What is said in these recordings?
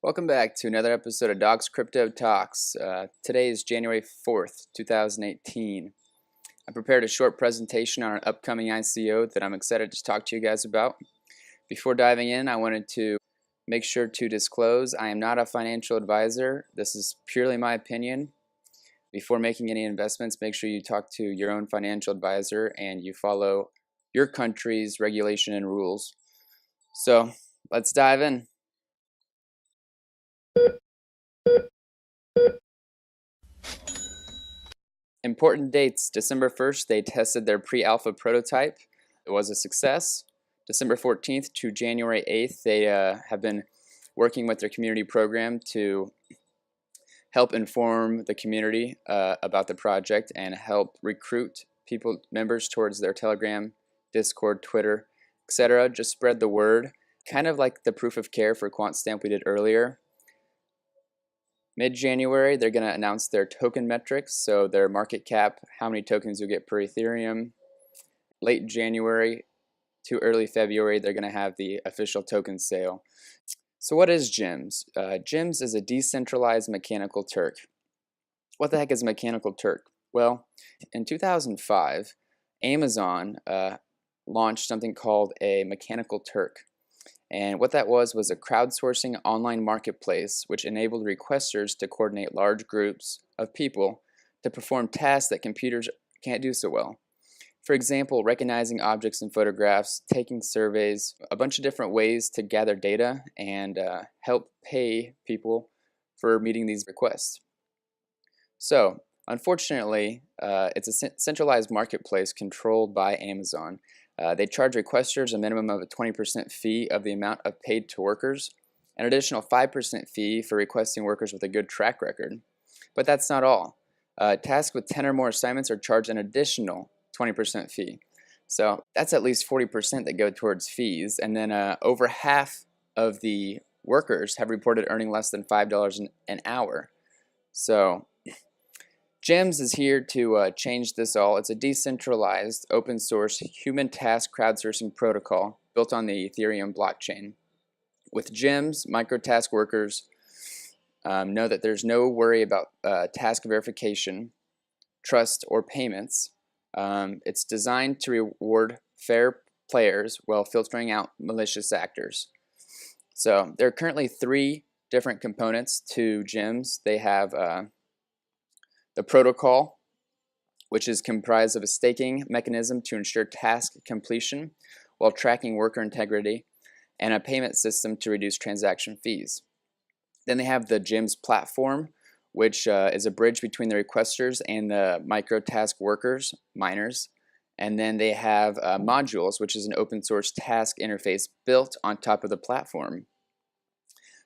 Welcome back to another episode of Doc's Crypto Talks. Today is January 4th, 2018. I prepared a short presentation on an upcoming ICO that I'm excited to talk to you guys about. Before diving in, I wanted to make sure to disclose I am not a financial advisor. This is purely my opinion. Before making any investments, make sure you talk to your own financial advisor and you follow your country's regulation and rules. So let's dive in. Important dates. December 1st, they tested their pre-alpha prototype. It was a success. December 14th to January 8th, they have been working with their community program to help inform the community about the project and help recruit members towards their Telegram, Discord, Twitter, etc. Just spread the word. Kind of like the proof of care for QuantStamp we did earlier. Mid-January, they're going to announce their token metrics, so their market cap, how many tokens you'll get per Ethereum. Late January to early February, they're going to have the official token sale. So what is GEMS? GEMS is a decentralized mechanical Turk. What the heck is a mechanical Turk? Well, in 2005, Amazon launched something called a mechanical Turk. And what that was a crowdsourcing online marketplace which enabled requesters to coordinate large groups of people to perform tasks that computers can't do so well. For example, recognizing objects in photographs, taking surveys, a bunch of different ways to gather data and help pay people for meeting these requests. So, unfortunately, it's a centralized marketplace controlled by Amazon. They charge requesters a minimum of a 20% fee of the amount of paid to workers, an additional 5% fee for requesting workers with a good track record. But that's not all. Tasks with 10 or more assignments are charged an additional 20% fee. So that's at least 40% that go towards fees, and then over half of the workers have reported earning less than $5 an hour. So GEMS is here to change this all. It's a decentralized, open source, human task crowdsourcing protocol built on the Ethereum blockchain. With GEMS, microtask workers know that there's no worry about task verification, trust, or payments. It's designed to reward fair players while filtering out malicious actors. So there are currently 3 different components to GEMS. They have the protocol, which is comprised of a staking mechanism to ensure task completion while tracking worker integrity, and a payment system to reduce transaction fees. Then they have the GEMS platform, which is a bridge between the requesters and the microtask workers, miners. And then they have modules, which is an open source task interface built on top of the platform.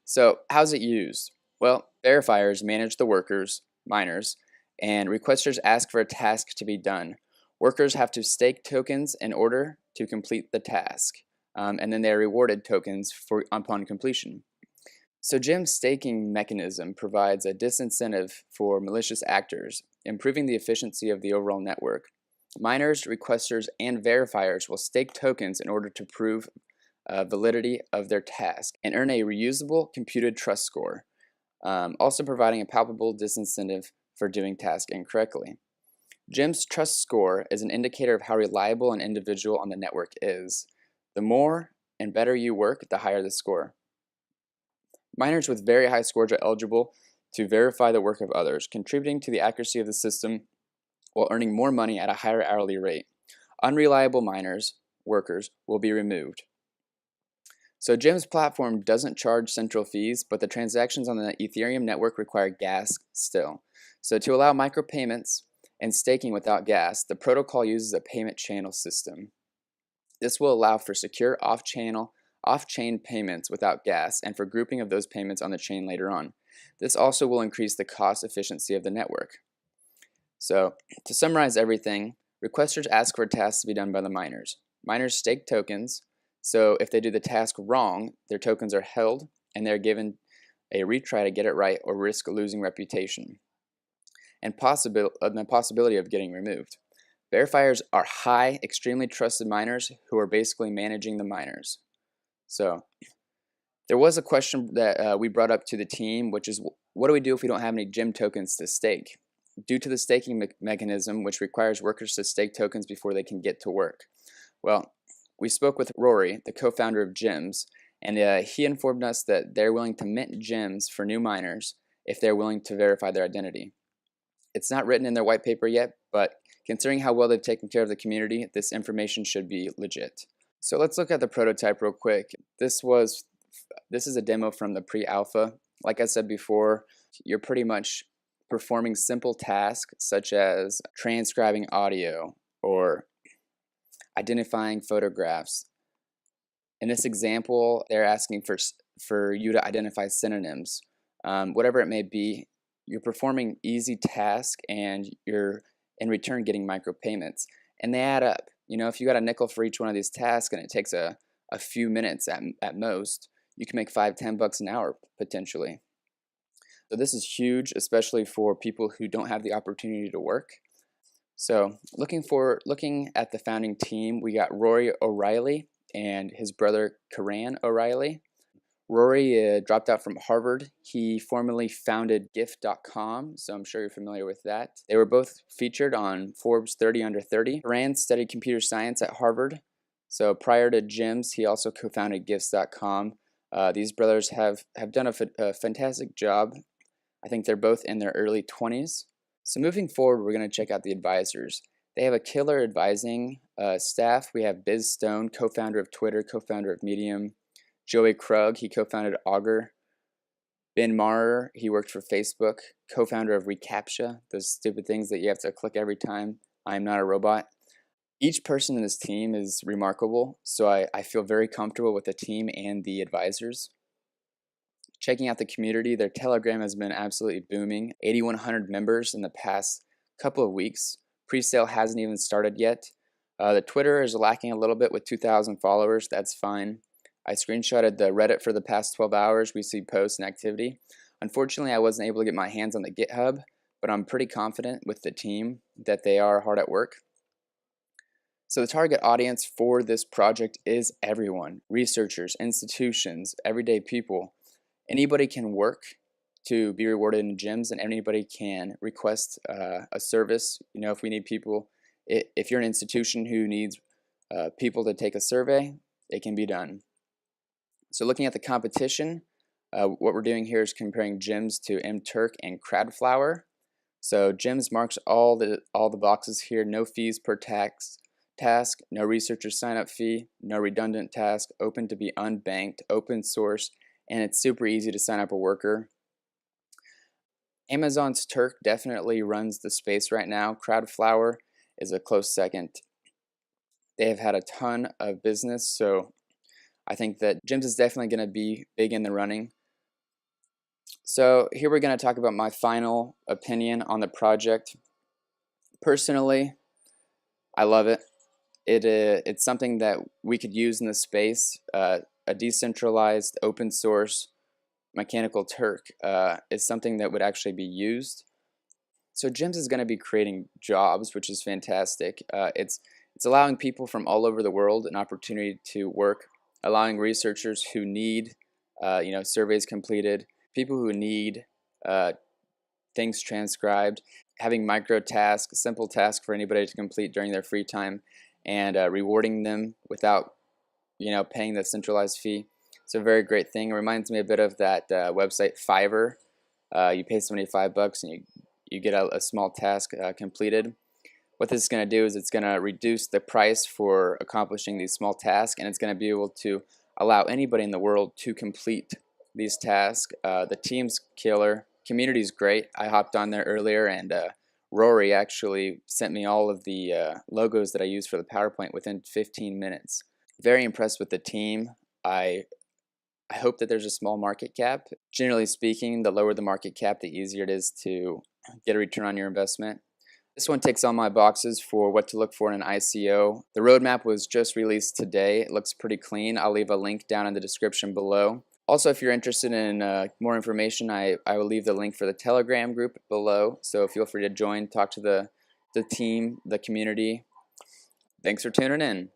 So how's it used? Well, verifiers manage the workers, miners, and requesters ask for a task to be done. Workers have to stake tokens in order to complete the task, and then they are rewarded tokens upon completion. So GEM's staking mechanism provides a disincentive for malicious actors, improving the efficiency of the overall network. Miners, requesters, and verifiers will stake tokens in order to prove validity of their task and earn a reusable computed trust score, also providing a palpable disincentive for doing tasks incorrectly. GEM's trust score is an indicator of how reliable an individual on the network is. The more and better you work, the higher the score. Miners with very high scores are eligible to verify the work of others, contributing to the accuracy of the system while earning more money at a higher hourly rate. Unreliable miners, workers, will be removed. So GEM's platform doesn't charge central fees, but the transactions on the Ethereum network require gas still. So to allow micropayments and staking without gas, the protocol uses a payment channel system. This will allow for secure off-chain payments without gas and for grouping of those payments on the chain later on. This also will increase the cost efficiency of the network. So to summarize everything, requesters ask for tasks to be done by the miners. Miners stake tokens, so if they do the task wrong, their tokens are held and they're given a retry to get it right or risk losing reputation and the possibility of getting removed. Verifiers are high, extremely trusted miners who are basically managing the miners. So There was a question that we brought up to the team, which is what do we do if we don't have any gym tokens to stake? Due to the staking mechanism, which requires workers to stake tokens before they can get to work. Well, we spoke with Rory, the co-founder of Gems, and he informed us that they're willing to mint gems for new miners if they're willing to verify their identity. It's not written in their white paper yet, but considering how well they've taken care of the community, this information should be legit. So let's look at the prototype real quick. This is a demo from the pre-alpha. Like I said before, you're pretty much performing simple tasks such as transcribing audio or identifying photographs. In this example, they're asking for you to identify synonyms. Whatever it may be, you're performing easy tasks and you're in return getting micropayments. And they add up. You know, if you got a nickel for each one of these tasks and it takes a few minutes at most, you can make $5–10 an hour potentially. So this is huge, especially for people who don't have the opportunity to work. So looking at the founding team, we got Rory O'Reilly and his brother Karan O'Reilly. Rory dropped out from Harvard. He formerly founded gift.com, so I'm sure you're familiar with that. They were both featured on Forbes 30 Under 30. Karan studied computer science at Harvard. So prior to Gems, he also co-founded gifts.com. These brothers have done a fantastic job. I think they're both in their early 20s. So moving forward, we're going to check out the advisors. They have a killer advising staff. We have Biz Stone, co-founder of Twitter, co-founder of Medium. Joey Krug, he co-founded Augur. Ben Maher, he worked for Facebook, co-founder of reCAPTCHA, those stupid things that you have to click every time. I'm not a robot. Each person in this team is remarkable, so I feel very comfortable with the team and the advisors. Checking out the community, their Telegram has been absolutely booming. 8,100 members in the past couple of weeks. Pre-sale hasn't even started yet. The Twitter is lacking a little bit with 2,000 followers. That's fine. I screenshotted the Reddit for the past 12 hours. We see posts and activity. Unfortunately, I wasn't able to get my hands on the GitHub, but I'm pretty confident with the team that they are hard at work. So the target audience for this project is everyone, researchers, institutions, everyday people. Anybody can work to be rewarded in gems, and anybody can request a service. You know, if we need people, if you're an institution who needs people to take a survey, it can be done. So looking at the competition, what we're doing here is comparing gems to mTurk and Crowdflower. So gems marks all the boxes here. No fees per task, no researcher sign-up fee, no redundant task, open to be unbanked, open source, and it's super easy to sign up a worker. Amazon's Turk definitely runs the space right now. Crowdflower is a close second. They have had a ton of business, so I think that Gems is definitely going to be big in the running. So here we're going to talk about my final opinion on the project. Personally, I love it. It's something that we could use in the space. A decentralized open source mechanical Turk is something that would actually be used. So Gems is going to be creating jobs, which is fantastic. It's allowing people from all over the world an opportunity to work, allowing researchers who need surveys completed, people who need things transcribed, having micro tasks, simple tasks for anybody to complete during their free time, and rewarding them without paying the centralized fee. It's a very great thing. It reminds me a bit of that website Fiverr. You pay somebody $5 and you get a small task completed. What this is going to do is it's going to reduce the price for accomplishing these small tasks, and it's going to be able to allow anybody in the world to complete these tasks. The team's killer. Community's great. I hopped on there earlier, and Rory actually sent me all of the logos that I use for the PowerPoint within 15 minutes. Very impressed with the team. I hope that there's a small market cap. Generally speaking, the lower the market cap, the easier it is to get a return on your investment. This one ticks all my boxes for what to look for in an ICO. The roadmap was just released today. It looks pretty clean. I'll leave a link down in the description below. Also, if you're interested in more information, I will leave the link for the Telegram group below. So feel free to join, talk to the team, the community. Thanks for tuning in.